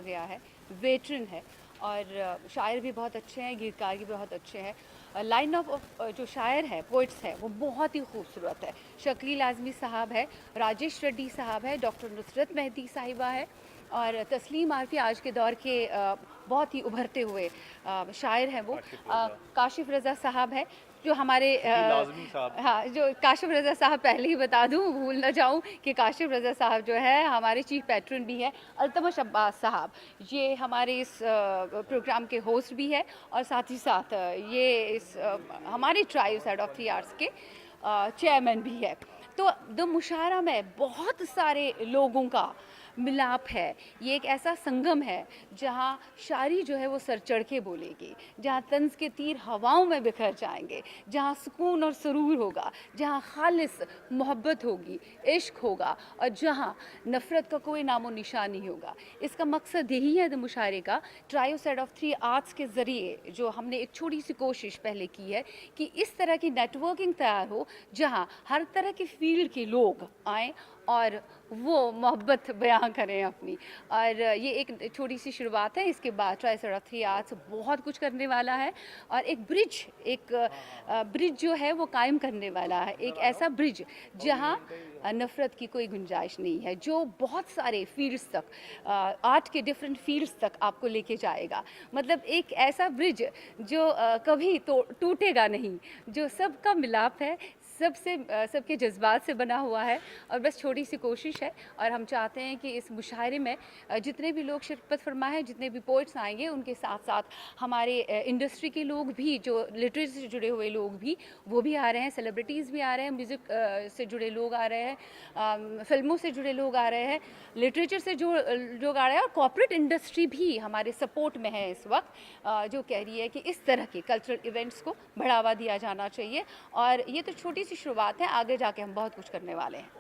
गया है, वेटरन है और शायर भी बहुत अच्छे हैं, गीतकार भी बहुत अच्छे हैं। लाइन ऑफ जो शायर है, पोइट्स है, वो बहुत ही खूबसूरत है। शकील आज़मी साहब है, राजेश रेड्डी साहब है, डॉक्टर नुसरत मेहदी साहिबा है और तस्लीम आरफी आज के दौर के बहुत ही उभरते हुए शायर हैं। वो काशिफ रज़ा साहब है जो हमारे हाँ, जो काशिफ रज़ा साहब, पहले ही बता दूं, भूल ना जाऊं कि काशिफ रज़ा साहब जो है हमारे चीफ पैट्रन भी है। अल्तमश अब्बास साहब ये हमारे इस प्रोग्राम के होस्ट भी है और साथ ही साथ ये इस हमारे ट्राइब्स हेड ऑफ 3 आर्ट्स के चेयरमैन भी है। तो द मुशायरा में बहुत सारे लोगों का मिलाप है। ये एक ऐसा संगम है जहाँ शायरी जो है वो सर चढ़ के बोलेगी, जहाँ तंज के तीर हवाओं में बिखर जाएंगे, जहाँ सुकून और सुरूर होगा, जहाँ खालिस मोहब्बत होगी, इश्क होगा और जहाँ नफ़रत का कोई नामो निशान नहीं होगा। इसका मकसद यही है द मुशायरे का, ट्रायोसेड ऑफ 3 आर्ट्स के ज़रिए जो हमने एक छोटी सी कोशिश पहले की है कि इस तरह की नेटवर्किंग तैयार हो जहाँ हर तरह के फील्ड के लोग आएँ और वो मोहब्बत बयां करें अपनी। और ये एक छोटी सी शुरुआत है, इसके बाद ट्रायोसेड ऑफ 3 आर्ट्स बहुत कुछ करने वाला है और एक ब्रिज जो है वो कायम करने वाला है, एक ऐसा ब्रिज जहां नफ़रत की कोई गुंजाइश नहीं है, जो बहुत सारे फील्ड्स तक, आर्ट के डिफरेंट फील्ड्स तक आपको लेके जाएगा। मतलब एक ऐसा ब्रिज जो कभी तो टूटेगा नहीं, जो सबका मिलाप है, सबके जज्बात से बना हुआ है और बस छोटी सी कोशिश है। और हम चाहते हैं कि इस मुशायरे में जितने भी लोग शिरकत फरमाए, जितने भी पोइट्स आएंगे, उनके साथ साथ हमारे इंडस्ट्री के लोग भी, जो लिटरेचर से जुड़े हुए लोग भी, वो भी आ रहे हैं, सेलिब्रिटीज़ भी आ रहे हैं, म्यूज़िक से जुड़े लोग आ रहे हैं, फिल्मों से जुड़े लोग आ रहे हैं, लिटरेचर से जो लोग आ रहे हैं और कॉर्पोरेट इंडस्ट्री भी हमारे सपोर्ट में है इस वक्त, जो कह रही है कि इस तरह के कल्चरल इवेंट्स को बढ़ावा दिया जाना चाहिए। और ये तो छोटी सी शुरुआत है, आगे जाके हम बहुत कुछ करने वाले हैं।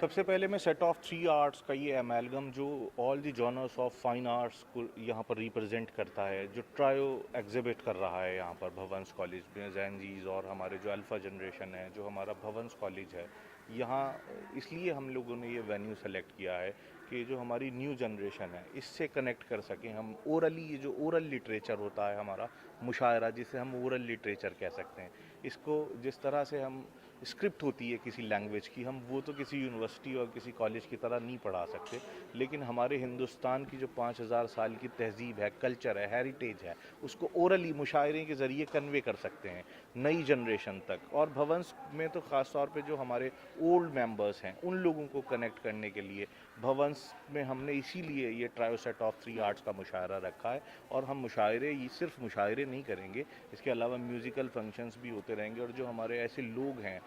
सबसे पहले मैं सेट ऑफ 3 आर्ट्स का ये एमेलगम जो all the genres of fine arts को यहाँ पर रिप्रेजेंट करता है, जो ट्रायो एग्जिबिट कर रहा है यहाँ पर भवंस कॉलेज में, जैनजीज और हमारे जो अल्फ़ा जनरेशन है, जो हमारा भवंस कॉलेज है यहाँ, इसलिए हम लोगों ने ये वेन्यू सेलेक्ट किया है कि जो हमारी न्यू जनरेशन है इससे कनेक्ट कर सकें हम ओरली। ये जो ओरल लिटरेचर होता है हमारा मुशायरा, जिसे हम ओरल लिटरेचर कह सकते हैं, इसको जिस तरह से हम स्क्रिप्ट होती है किसी लैंग्वेज की, हम वो तो किसी यूनिवर्सिटी और किसी कॉलेज की तरह नहीं पढ़ा सकते, लेकिन हमारे हिंदुस्तान की जो 5000 साल की तहजीब है, कल्चर है, हेरिटेज है, उसको ओरली मुशायरे के ज़रिए कन्वे कर सकते हैं नई जनरेशन तक। और भवंस में तो ख़ास तौर पे जो हमारे ओल्ड मेंबर्स हैं उन लोगों को कनेक्ट करने के लिए भवंस में हमने इसीलिए ये ट्रायोसेट ऑफ 3 आर्ट्स का मुशायरा रखा है। और हम मुशायरे, ये सिर्फ मुशायरे नहीं करेंगे, इसके अलावा म्यूज़िकल फंक्शंस भी होते रहेंगे। और जो हमारे ऐसे लोग हैं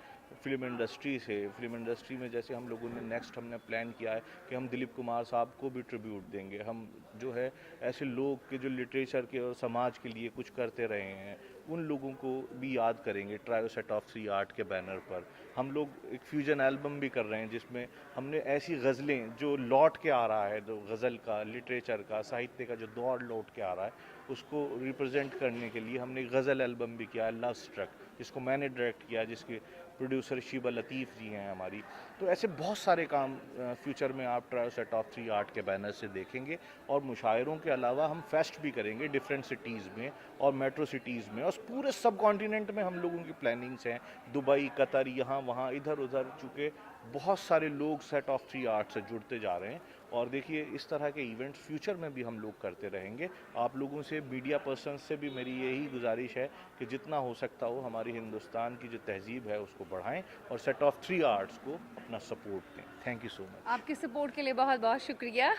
फिल्म इंडस्ट्री में, जैसे हम लोगों ने नेक्स्ट हमने प्लान किया है कि हम दिलीप कुमार साहब को भी ट्रिब्यूट देंगे। हम जो है ऐसे लोग के जो लिटरेचर के और समाज के लिए कुछ करते रहे हैं, उन लोगों को भी याद करेंगे। ट्रायोसेट ऑफ 3 आर्ट के बैनर पर हम लोग एक फ्यूजन एल्बम भी कर रहे हैं, जिसमें हमने ऐसी गज़लें जो लौट के आ रहा है, जो गज़ल का, लिटरेचर का, साहित्य का जो दौर लौट के आ रहा है, उसको रिप्रेजेंट करने के लिए हमने गज़ल एल्बम भी किया है, लव स्ट्रक, जिसको मैंने डायरेक्ट किया, जिसके प्रोड्यूसर शीबा लतीफ़ जी हैं हमारी। तो ऐसे बहुत सारे काम फ्यूचर में आप ट्रायोसेट ऑफ 3 आर्ट के बैनर से देखेंगे। और मुशायरों के अलावा हम फेस्ट भी करेंगे डिफरेंट सिटीज़ में और मेट्रो सिटीज़ में, और पूरे सब कॉन्टिनेंट में हम लोगों की प्लानिंग्स हैं, दुबई, कतर, यहाँ वहाँ इधर उधर, चूँकि बहुत सारे लोग सेट ऑफ 3 आर्ट से जुड़ते जा रहे हैं। और देखिए इस तरह के इवेंट्स फ्यूचर में भी हम लोग करते रहेंगे। आप लोगों से, मीडिया पर्सन से भी मेरी यही गुजारिश है कि जितना हो सकता हो हमारी हिंदुस्तान की जो तहजीब है उसको बढ़ाएं और सेट ऑफ 3 आर्ट्स को अपना सपोर्ट दें। Thank you so much. आपके सपोर्ट के लिए बहुत बहुत शुक्रिया।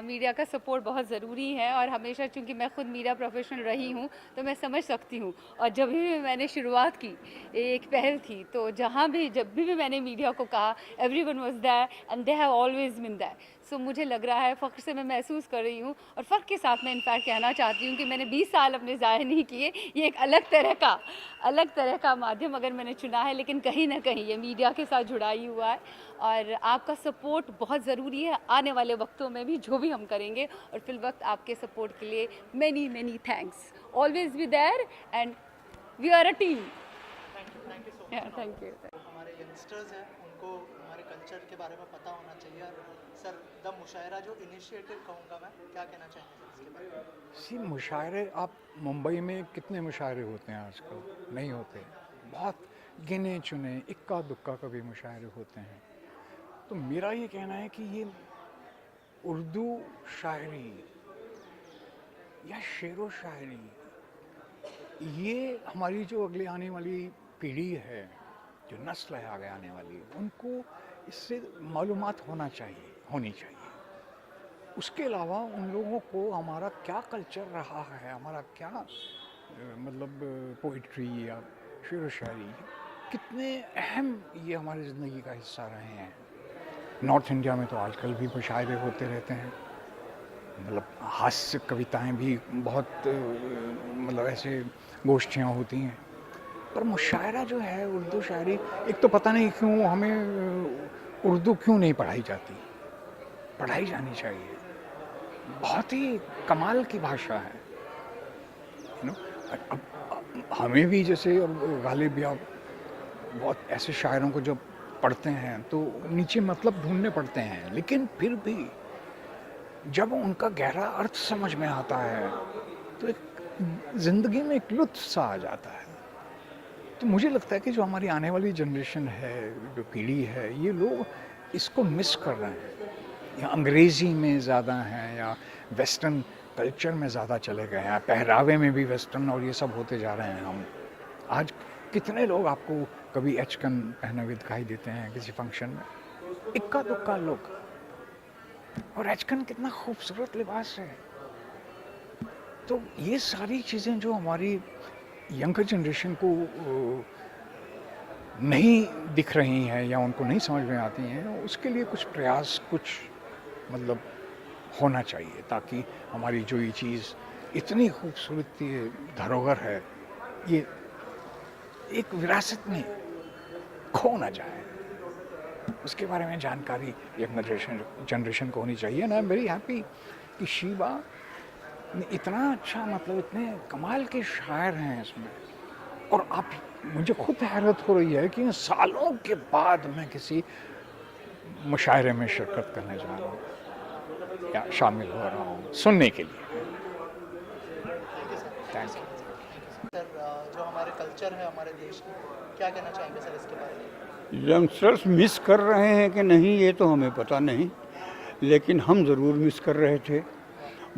मीडिया का सपोर्ट बहुत ज़रूरी है और हमेशा, चूंकि मैं खुद मीडिया प्रोफेशनल रही हूँ तो मैं समझ सकती हूँ। और जब भी मैंने शुरुआत की, एक पहल थी, तो जब भी मैंने मीडिया को कहा, everyone was there and they have always been there. So मुझे लग रहा है, फ़ख्र से मैं महसूस कर रही हूँ और फ़ख्र के साथ मैं इनफैक्ट कहना चाहती हूँ कि मैंने 20 साल अपने ज़ाया नहीं किए। ये एक अलग तरह का माध्यम अगर मैंने चुना है, लेकिन कहीं ना कहीं ये मीडिया के साथ जुड़ा ही हुआ है। और आपका सपोर्ट बहुत ज़रूरी है आने वाले वक्तों में भी, जो भी हम करेंगे। और फिल वक्त आपके सपोर्ट के लिए many thanks. Always be there and we are a team. Thank you so much. Thank you. हमारे यंगस्टर्स हैं, उनको हमारे हमारे कल्चर के बारे में पता होना चाहिए। और सर द मुशायरा जो इनिशिएटिव कहूँगा मैं, क्या कहना चाहेंगे सर इसके बारे में? सी मुशायरे, आप मुंबई में कितने मुशायरे होते हैं आजकल? नहीं होते। बहुत गिने चुने इक्का दुक्का कभी मुशायरे होते हैं। तो मेरा ये कहना है कि ये उर्दू शायरी या शेरो शायरी, ये हमारी जो अगले आने वाली पीढ़ी है, जो नस्ल है आगे आने वाली, उनको इससे मालूमात होनी चाहिए। उसके अलावा उन लोगों को हमारा क्या कल्चर रहा है, हमारा क्या मतलब पोइट्री या शेर व शायरी, कितने अहम ये हमारी ज़िंदगी का हिस्सा रहे हैं। नॉर्थ इंडिया में तो आजकल भी मुशायरे होते रहते हैं, मतलब हास्य कविताएं भी बहुत मतलब ऐसे गोष्ठियाँ होती हैं। पर मुशायरा जो है, उर्दू शायरी, एक तो पता नहीं क्यों हमें उर्दू क्यों नहीं पढ़ाई जाती। पढ़ाई जानी चाहिए, बहुत ही कमाल की भाषा है। अब हमें भी जैसे, अब गालिब या बहुत ऐसे शायरों को जब पढ़ते हैं तो नीचे मतलब ढूंढने पड़ते हैं, लेकिन फिर भी जब उनका गहरा अर्थ समझ में आता है तो एक ज़िंदगी में एक लुत्फ़ सा आ जाता है। तो मुझे लगता है कि जो हमारी आने वाली जनरेशन है, जो पीढ़ी है, ये लोग इसको मिस कर रहे हैं, या अंग्रेज़ी में ज़्यादा हैं, या वेस्टर्न कल्चर में ज़्यादा चले गए हैं, पहरावे में भी वेस्टर्न और ये सब होते जा रहे हैं। हम आज कितने लोग आपको कभी एचकन पहने हुए दिखाई देते हैं किसी फंक्शन में, इक्का दुक्का लोग। और एचकन कितना खूबसूरत लिबास है। तो ये सारी चीज़ें जो हमारी यंगर जनरेशन को नहीं दिख रही हैं या उनको नहीं समझ में आती हैं, उसके लिए कुछ प्रयास, कुछ मतलब होना चाहिए, ताकि हमारी जो ये चीज़ इतनी खूबसूरत ये धरोहर है, ये एक विरासत में खो ना जाए। उसके बारे में जानकारी यंग जनरेशन को होनी चाहिए। And I am very happy कि शीबा ने इतना अच्छा, मतलब इतने कमाल के शायर हैं इसमें। और आप, मुझे खुद हैरत हो रही है कि सालों के बाद मैं किसी मुशायरे में शिरकत करने जा रहा हूँ या शामिल हो रहा हूँ सुनने के लिए। थैंक यू सर जो हमारे कल्चर है हमारे देश की, क्या कहना चाहेंगे सर इसके बारे में? यंगस्टर्स मिस कर रहे हैं कि नहीं ये तो हमें पता नहीं, लेकिन हम ज़रूर मिस कर रहे थे।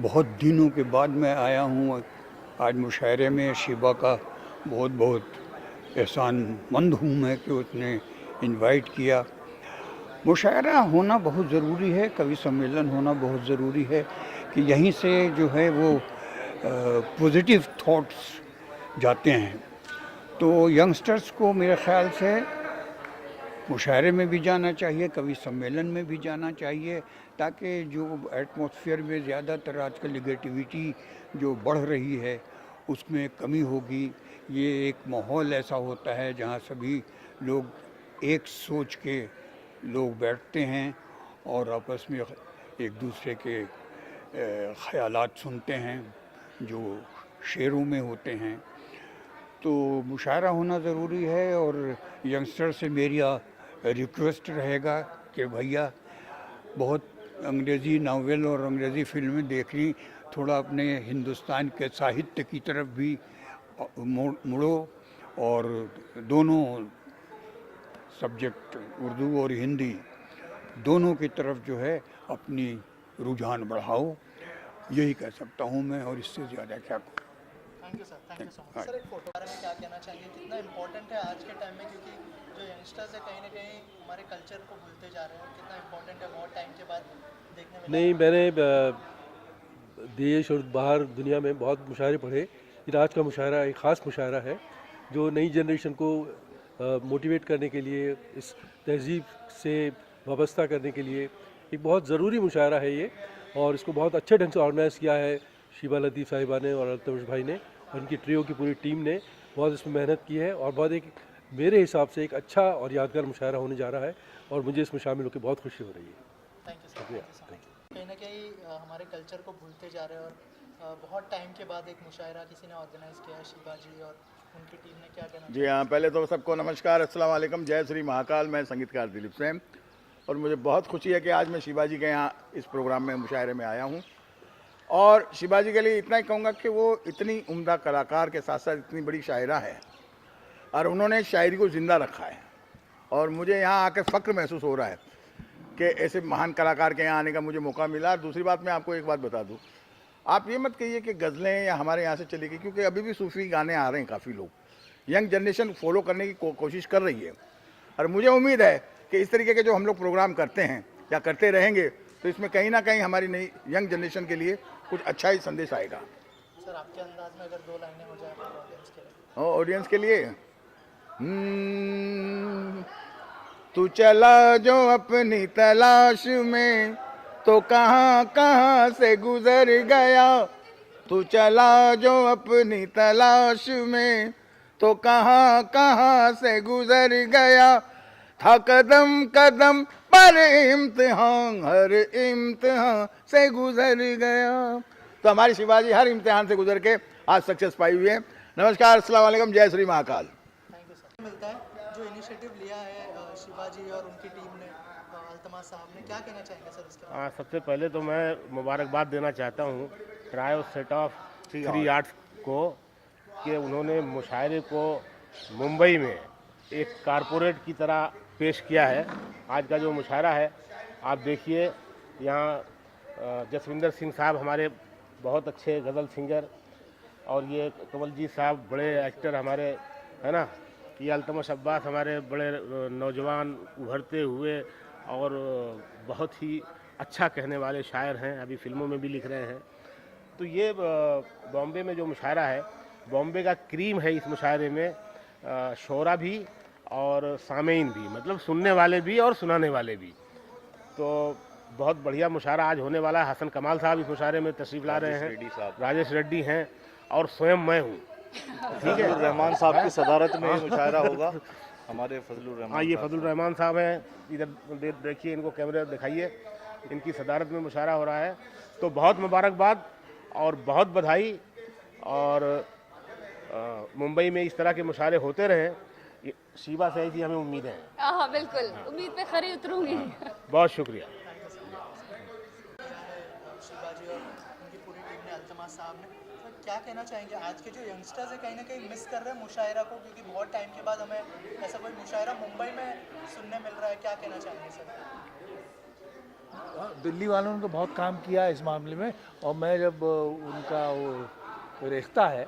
बहुत दिनों के बाद मैं आया हूँ आज मुशायरे में। शिबा का बहुत बहुत एहसानमंद हूँ मैं कि उसने इनवाइट किया। मुशायरा होना बहुत ज़रूरी है, कवि सम्मेलन होना बहुत ज़रूरी है कि यहीं से जो है वो पॉजिटिव थॉट्स जाते हैं। तो यंगस्टर्स को मेरे ख्याल से मुशायरे में भी जाना चाहिए, कवि सम्मेलन में भी जाना चाहिए, ताकि जो एटमॉस्फेयर में ज़्यादातर आजकल निगेटिविटी जो बढ़ रही है उसमें कमी होगी। ये एक माहौल ऐसा होता है जहाँ सभी लोग एक सोच के लोग बैठते हैं और आपस में एक दूसरे के ख़यालात सुनते हैं जो शेरों में होते हैं। तो मुशायरा होना ज़रूरी है। और यंगस्टर से मेरा रिक्वेस्ट रहेगा कि भैया बहुत अंग्रेज़ी नावल और अंग्रेज़ी फिल्में देख ली, थोड़ा अपने हिंदुस्तान के साहित्य की तरफ भी मुड़ो और दोनों सब्जेक्ट उर्दू और हिंदी दोनों की तरफ जो है अपनी रुझान बढ़ाओ। यही कह सकता हूँ मैं, और इससे ज़्यादा क्या कहूँ। Thank you sir, thank you so much. Sir एक फ़ोटो बारे में क्या कहना चाहेंगे, कितना इम्पोर्टेंट है आज के टाइम में, क्योंकि जो यंगस्टर्स है कहीं ना कहीं हमारे कल्चर को भूलते जा रहे हैं, और कितना इम्पोर्टेंट है बहुत टाइम के बाद देखने में। नहीं, मैंने देश और बाहर दुनिया में बहुत मुशायरे पढ़े, लेकिन आज का मुशायरा एक ख़ास मुशायरा है जो नई जनरेशन को मोटिवेट करने के लिए, इस तहज़ीब से वाबस्ता करने के लिए एक बहुत ज़रूरी मुशायरा है ये। और इसको बहुत अच्छे ढंग से ऑर्गेनाइज़ किया है शीबा लतीफ़ साहिबा ने और अल्तमश भाई ने, और इनकी ट्रियो की पूरी टीम ने बहुत इसमें मेहनत की है। और बहुत एक, मेरे हिसाब से एक अच्छा और यादगार मुशायरा होने जा रहा है, और मुझे इसमें शामिल होकर बहुत खुशी हो रही है। Thank you sir, thank you so much. कहीं ना कहीं हमारे कल्चर को भूलते जा रहे हैं, और बहुत टाइम के बाद एक मुशायरा किसी ने ऑर्गेनाइज़ किया है, शीबा जी और उनकी टीम ने, क्या कहना? जी हाँ, पहले तो सबको नमस्कार, अस्सलाम वालेकुम, जय श्री महाकाल। मैं संगीतकार दिलीप सेन। और मुझे बहुत खुशी है कि आज मैं शिवाजी के यहाँ इस प्रोग्राम में मुशायरे में आया हूँ। और शिवाजी के लिए इतना ही कहूँगा कि वो इतनी उम्दा कलाकार के साथ साथ इतनी बड़ी शायरा है और उन्होंने शायरी को ज़िंदा रखा है। और मुझे यहाँ आकर फ़ख्र महसूस हो रहा है कि ऐसे महान कलाकार के यहाँ आने का मुझे मौका मिला। और दूसरी बात, मैं आपको एक बात बता दूँ, आप ये मत कहिए कि गज़लें या हमारे यहाँ से चली गई, क्योंकि अभी भी सूफ़ी गाने आ रहे हैं। काफ़ी लोग, यंग जनरेशन फॉलो करने की कोशिश कर रही है। और मुझे उम्मीद है कि इस तरीके के जो हम लोग प्रोग्राम करते हैं या करते रहेंगे तो इसमें कहीं ना कहीं हमारी नई यंग जनरेशन के लिए कुछ अच्छा ही संदेश आएगा। सर आपके अंदाज में अगर 2 लाइनें हो जाए ऑडियंस के लिए। ऑडियंस के लिए तू चला जो अपनी तलाश में तो कहाँ कहाँ से गुजर गया, तू चला जो अपनी तलाश में तो कहाँ कहाँ से गुजर गया, था कदम कदम पर इम्तिहान, हर इम्तिहान से गुजर गया। तो हमारी शिवाजी हर इम्तिहान से गुजर के आज सक्सेस पाई हुई है। नमस्कार, अस्सलाम वालेकुम, जय Shri Mahakal. Thank you sir. मिलता है जो इनिशिएटिव लिया है शिवाजी और उनकी टीम ने, अल्तमास साहब ने, क्या कहना चाहेंगे सर इसके बारे में? सबसे पहले तो मैं मुबारकबाद देना चाहता हूँ trio set of three arts को कि उन्होंने मुशायरे को मुंबई में एक कारपोरेट की तरह पेश किया है। आज का जो मुशायरा है, आप देखिए यहाँ जसविंदर सिंह साहब हमारे बहुत अच्छे गज़ल सिंगर, और ये कमलजीत साहब बड़े एक्टर हमारे, है ना, ये अल्तमश अब्बास हमारे बड़े नौजवान उभरते हुए और बहुत ही अच्छा कहने वाले शायर हैं, अभी फिल्मों में भी लिख रहे हैं। तो ये बॉम्बे में जो मुशायरा है, बॉम्बे का क्रीम है इस मुशायरे में, शोरा भी और सामीन भी, मतलब सुनने वाले भी और सुनाने वाले भी। तो बहुत बढ़िया मुशायरा आज होने वाला है। हसन कमाल साहब इस मुशायरे में तशरीफ़ ला रहे हैं, राजेश रेड्डी हैं और स्वयं मैं हूँ। ठीक है, रहमान साहब की सदारत में मुशायरा होगा। हमारे फजलुर रहमान, हाँ, ये फजलुर रहमान साहब हैं, इधर देखिए, इनको कैमरे दिखाइए, इनकी सदारत में मुशायरा हो रहा है। तो बहुत मुबारकबाद और बहुत बधाई, और मुंबई में इस तरह के मुशायरे होते रहें, शीबा से ऐसी हमें उम्मीद है। हाँ बिल्कुल, उम्मीद पे खरी उतरूंगी। बहुत शुक्रिया। शिवाजी और उनकी पूरी टीम ने, अल्तमास साहब ने, तो क्या कहना चाहेंगे आज के जो यंगस्टर्स है कहीं ना कहीं मिस कर रहे हैं मुशायरा को, क्योंकि बहुत टाइम के बाद हमें ऐसा कोई मुशायरा मुंबई में सुनने मिल रहा है, क्या कहना चाहेंगे सर? दिल्ली वालों ने तो बहुत काम किया है इस मामले में। और मैं जब उनका वो रेख्ता है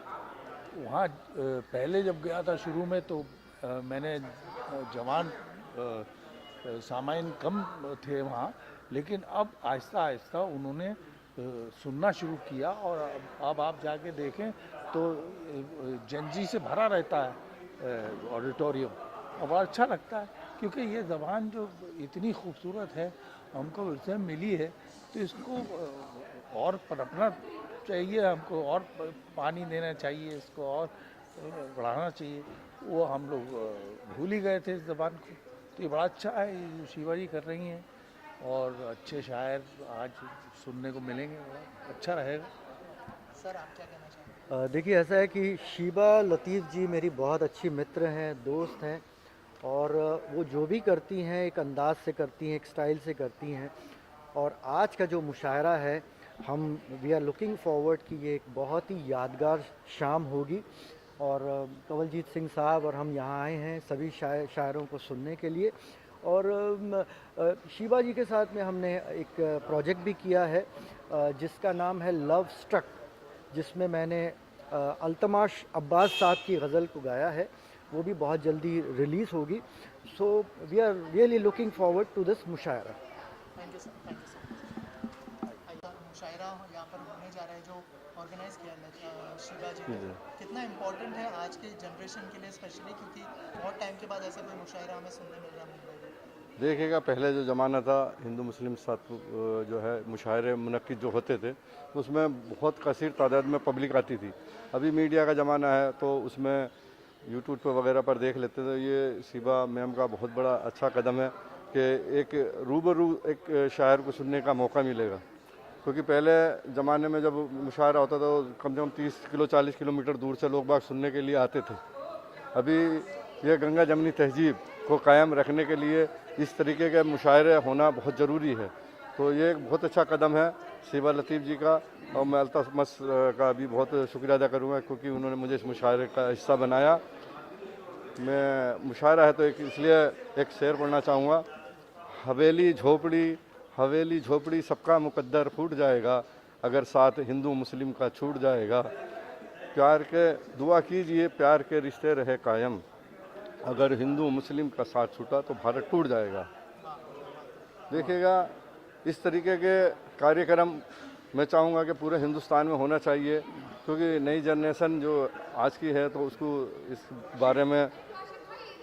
वहाँ पहले जब गया था शुरू में, तो मैंने जवान सामाइन कम थे वहाँ, लेकिन अब आहिस्ता आहिस्ता उन्होंने सुनना शुरू किया। और अब आप जाके देखें तो जनजी से भरा रहता है ऑडिटोरियम, और बड़ा अच्छा लगता है, क्योंकि ये ज़बान जो इतनी खूबसूरत है, हमको इससे मिली है, तो इसको और पनपना चाहिए, हमको और पानी देना चाहिए, इसको और बढ़ाना चाहिए। वो हम लोग भूल ही गए थे इस ज़बान को। तो ये बड़ा अच्छा है ये जो शिवाजी कर रही हैं, और अच्छे शायर आज सुनने को मिलेंगे, अच्छा रहेगा। सर आप क्या कहना चाहेंगे? देखिए, ऐसा है कि शीबा लतीफ़ जी मेरी बहुत अच्छी मित्र हैं, दोस्त हैं, और वो जो भी करती हैं एक अंदाज से करती हैं, एक स्टाइल से करती हैं। और आज का जो मुशायरा है, वी आर लुकिंग फॉरवर्ड कि ये एक बहुत ही यादगार शाम होगी। और कमलजीत सिंह साहब और हम यहाँ आए हैं सभी शायरों को सुनने के लिए। और शीबा जी के साथ में हमने एक प्रोजेक्ट भी किया है जिसका नाम है लव स्ट्रक, जिसमें मैंने अल्तमाश अब्बास साहब की गज़ल को गाया है। वो भी बहुत जल्दी रिलीज़ होगी। So we are really looking forward to this मुशायरा। Thank you sir, thank you sir. मुशायरा यहाँ पर होने जा रहा है जो ऑर्गेनाइज किया शिवा जी ने, कितना इम्पोर्टेंट है आज की जनरेशन के लिए स्पेशली, क्योंकि बहुत टाइम के बाद ऐसा कोई मुशायरा हमें सुनने मिल रहा है मुंबई में। देखिएगा, पहले जो ज़माना था हिंदू मुस्लिम साथ जो है मुशायरे मुनक्किद जो होते थे, उसमें बहुत कसीर तादाद में पब्लिक आती थी। अभी मीडिया का ज़माना है तो उसमें यूट्यूब पर वगैरह पर देख लेते थे। ये शिवा मैम का बहुत बड़ा अच्छा कदम है कि एक रूबरू एक शायर को सुनने का मौका मिलेगा, क्योंकि पहले ज़माने में जब मुशायरा होता था तो कम से कम 30 किलो 40 किलोमीटर दूर से लोग बाग सुनने के लिए आते थे। अभी ये गंगा जमनी तहजीब को कायम रखने के लिए इस तरीके के मुशायरे होना बहुत ज़रूरी है। तो ये एक बहुत अच्छा कदम है शिबा लतीफ़ जी का, और मैं अल्तमस का भी बहुत शुक्रिया अदा करूँगा क्योंकि उन्होंने मुझे इस मुशायरे का हिस्सा बनाया। मैं मुशायरा है तो इसलिए एक शेर पढ़ना चाहूँगा। हवेली झोपड़ी सबका मुकद्दर फूट जाएगा, अगर साथ हिंदू मुस्लिम का छूट जाएगा। प्यार के दुआ कीजिए प्यार के रिश्ते रहे कायम, अगर हिंदू मुस्लिम का साथ छूटा तो भारत टूट जाएगा। देखिएगा, इस तरीके के कार्यक्रम मैं चाहूँगा कि पूरे हिंदुस्तान में होना चाहिए, क्योंकि नई जनरेशन जो आज की है तो उसको इस बारे में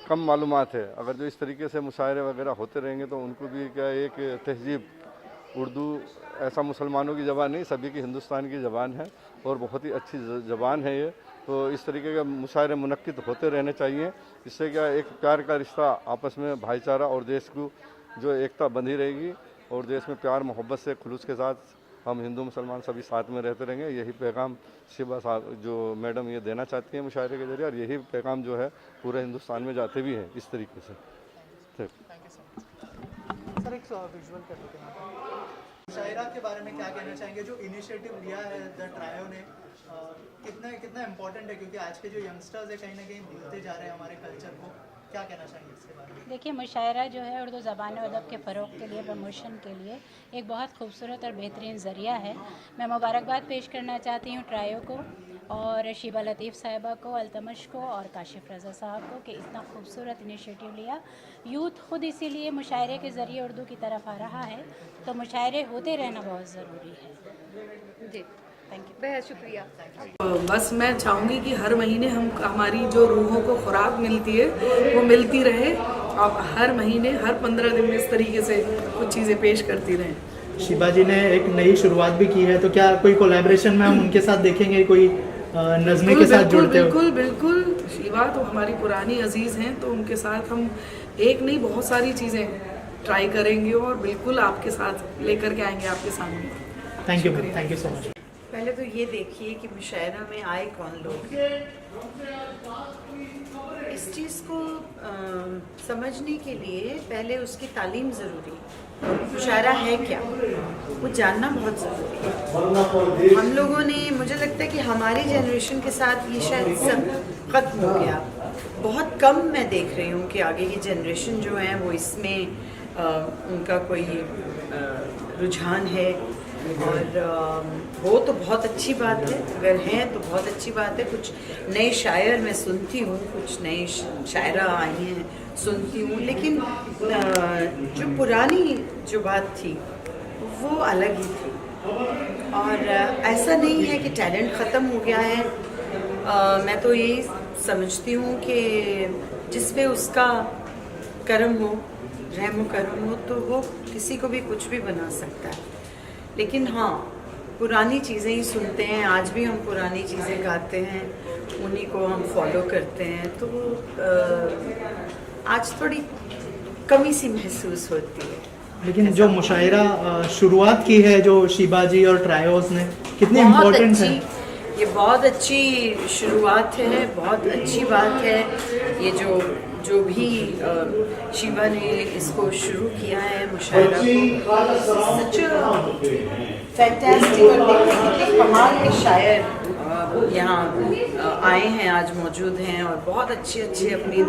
कम मालूमात है। अगर जो इस तरीके से मुशायरे वगैरह होते रहेंगे तो उनको भी क्या एक तहजीब, उर्दू ऐसा मुसलमानों की ज़बान नहीं, सभी की हिंदुस्तान की ज़बान है और बहुत ही अच्छी ज़बान है ये। तो इस तरीके के मुशायरे मुनक्किद होते रहने चाहिए। इससे क्या एक प्यार का रिश्ता आपस में, भाईचारा और देश को जो एकता बंधी रहेगी और देश में प्यार मोहब्बत से खुलूस के साथ हम हिंदू मुसलमान सभी साथ में रहते रहेंगे। यही पैगाम शिबा साहब जो मैडम ये देना चाहती हैं मुशायरे के जरिए, और यही पैगाम जो है पूरे हिंदुस्तान में जाते भी हैं इस तरीके से। Thank you so much sir. एक विजुअल कर देते हैं मुशायरा के बारे में क्या कहना चाहेंगे, जो इनिशिएटिव लिया है द ट्रायो ने, कितना इम्पोर्टेंट है, क्योंकि आज के जो यंगस्टर्स है कहीं ना कहीं भूलते जा रहे हैं हमारे कल्चर को, क्या कहना चाहेंगे इसके बारे में? देखिए, मुशायरा जो है उर्दू ज़बान और अदब के फ़रोग़ के लिए, प्रमोशन के लिए एक बहुत खूबसूरत और बेहतरीन ज़रिया है। मैं मुबारकबाद पेश करना चाहती हूँ ट्रायो को और शिबा लतीफ़ साहिबा को, अल्तमश को और काशिफ़ रज़ा साहब को कि इतना खूबसूरत इनिशिएटिव लिया। यूथ खुद इसीलिए मुशायरे के ज़रिए उर्दू की तरफ आ रहा है, तो मुशायरे होते रहना बहुत ज़रूरी है। जी, थैंक यू, बेहद शुक्रिया। बस मैं चाहूँगी कि हर महीने हमारी जो रूहों को खुराक मिलती है वो मिलती रहे, और हर महीने हर 15 दिन में इस तरीके से कुछ चीज़ें पेश करती रहें। शिबा जी ने एक नई शुरुआत भी की है, तो क्या कोई कोलैबोरेशन में हम उनके साथ देखेंगे, कोई नज़्में के साथ जुड़ते हुए? बिल्कुल बिल्कुल, शिबा तो हमारी पुरानी अजीज़ हैं, तो उनके साथ हम एक नहीं बहुत सारी चीज़ें ट्राई करेंगे और बिल्कुल आपके साथ लेकर के आएंगे आपके सामने। Thank you so much. पहले तो ये देखिए कि मुशायरा में आए कौन लोग। इस चीज़ को समझने के लिए पहले उसकी तालीम ज़रूरी है। मुशायरा है क्या, वो जानना बहुत ज़रूरी है। हम लोगों ने, मुझे लगता है कि हमारी जनरेशन के साथ ये शायद सब ख़त्म हो गया। बहुत कम मैं देख रही हूँ कि आगे की जनरेशन जो है वो इसमें उनका कोई रुझान है, और वो तो बहुत अच्छी बात है, अगर हैं तो बहुत अच्छी बात है। कुछ नए शायर मैं सुनती हूँ, कुछ नए शायरा आई हैं सुनती हूँ, लेकिन जो पुरानी जो बात थी वो अलग ही थी। और ऐसा नहीं है कि टैलेंट ख़त्म हो गया है। मैं तो यही समझती हूँ कि जिस पे उसका करम हो, रहम करम हो, तो वो किसी को भी कुछ भी बना सकता है। लेकिन हाँ, पुरानी चीज़ें ही सुनते हैं, आज भी हम पुरानी चीज़ें गाते हैं, उन्हीं को हम फॉलो करते हैं, तो आज थोड़ी कमी सी महसूस होती है। लेकिन जो मुशायरा शुरुआत की है जो शिबा जी और ट्रायोस ने, कितनी इम्पोर्टेंट है। ये बहुत अच्छी शुरुआत है, बहुत अच्छी बात है। ये जो भी शिबा ने इसको शुरू किया है मुशायरा को, सच फैंटास्टिक। और देखिए कितने कमाल के शायर यहाँ आए हैं, आज मौजूद हैं और बहुत अच्छी अच्छी अपनी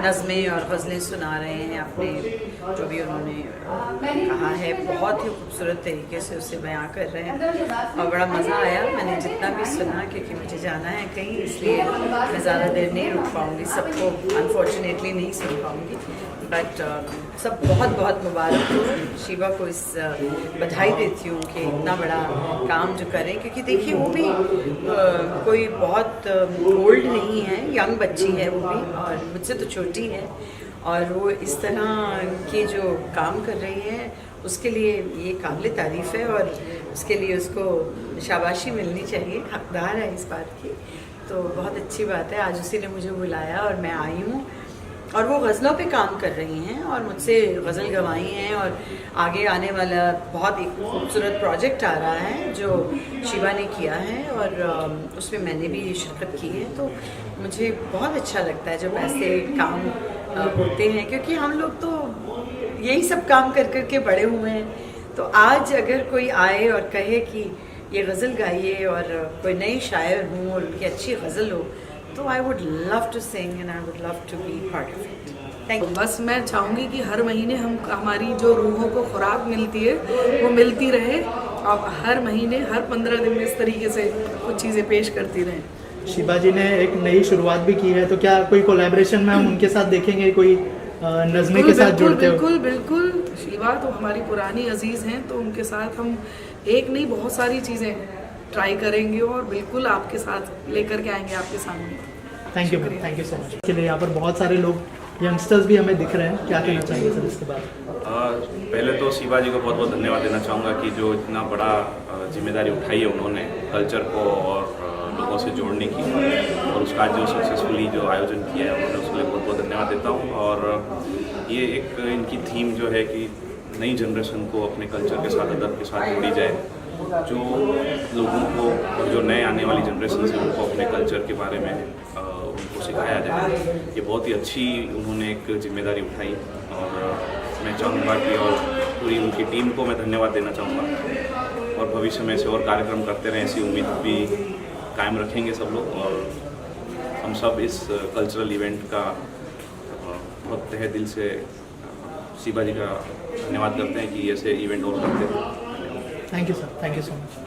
नज़में और गज़लें सुना रहे हैं। अपने जो भी उन्होंने कहा है बहुत ही खूबसूरत तरीके से उसे बयां कर रहे हैं और बड़ा मज़ा आया। मैंने जितना भी सुना, क्योंकि मुझे जाना है कहीं, इसलिए मैं ज़्यादा देर नहीं रुक पाऊँगी, सबको अनफॉर्चुनेटली नहीं सुन पाऊँगी। बट सब बहुत बहुत मुबारक हो। शिबा को इस बधाई देती हूँ कि इतना बड़ा काम जो करें, क्योंकि देखिए वो भी कोई बहुत ओल्ड नहीं है, यंग बच्ची है वो भी, और मुझसे तो छोटी है, और वो इस तरह के जो काम कर रही है उसके लिए ये काबिल तारीफ़ है, और उसके लिए उसको शाबाशी मिलनी चाहिए, हकदार है इस बात की। तो बहुत अच्छी बात है, आज उसी ने मुझे बुलाया और मैं आई हूँ। और वो गज़लों पे काम कर रही हैं और मुझसे गज़ल गवाई हैं, और आगे आने वाला बहुत एक खूबसूरत प्रोजेक्ट आ रहा है जो शिबा ने किया है, और उसमें मैंने भी शिरकत की है। तो मुझे बहुत अच्छा लगता है जब ऐसे काम होते हैं, क्योंकि हम लोग तो यही सब काम कर कर के बड़े हुए हैं। तो आज अगर कोई आए और कहे कि ये गज़ल गाइए और कोई नई शायर हूँ और उनकी अच्छी गज़ल हो, तो I would love to sing and I would love to be part of it. Thank you. बस मैं चाहूँगी कि हर महीने हमारी जो रूहों को खुराक मिलती है वो मिलती रहे, और हर महीने हर 15 दिन में इस तरीके से कुछ चीज़ें पेश करती रहें। शिबा जी ने एक नई शुरुआत भी की है, तो क्या कोई कोलैबोरेशन में हम उनके साथ देखेंगे, कोई नज़्में के साथ जुड़ते हो? बिल्कुल बिल्कुल, शिबा तो हमारी पुरानी अजीज़ हैं, तो उनके साथ हम एक नहीं बहुत सारी चीज़ें ट्राई करेंगे और बिल्कुल आपके साथ लेकर के आएंगे आपके सामने। Thank you so much. के लिए यहाँ पर बहुत सारे लोग यंगस्टर्स भी हमें दिख रहे हैं, क्या कहना चाहिए सर इसके बाद? पहले तो शिबा जी को बहुत बहुत धन्यवाद देना चाहूँगा कि जो इतना बड़ा जिम्मेदारी उठाई है उन्होंने कल्चर को और लोगों से जोड़ने की, और उसका जो सक्सेसफुली जो आयोजन किया है उन्होंने उसके लिए बहुत बहुत धन्यवाद देता हूँ। और ये एक इनकी थीम जो है कि नई जनरेशन को अपने कल्चर के साथ, अदब के साथ जोड़ी जाए, जो लोगों को और जो नए आने वाली जनरेशन है उनको अपने कल्चर के बारे में उनको सिखाया जाए, ये बहुत ही अच्छी उन्होंने एक जिम्मेदारी उठाई। और मैं चाहूँगा कि और पूरी उनकी टीम को मैं धन्यवाद देना चाहूँगा, और भविष्य में ऐसे और कार्यक्रम करते रहें, ऐसी उम्मीद भी कायम रखेंगे सब लोग। और हम सब इस कल्चरल इवेंट का बहुत तहे दिल से शिबा जी का धन्यवाद करते हैं कि ऐसे इवेंट और करते हैं। Thank you sir, thank you so much.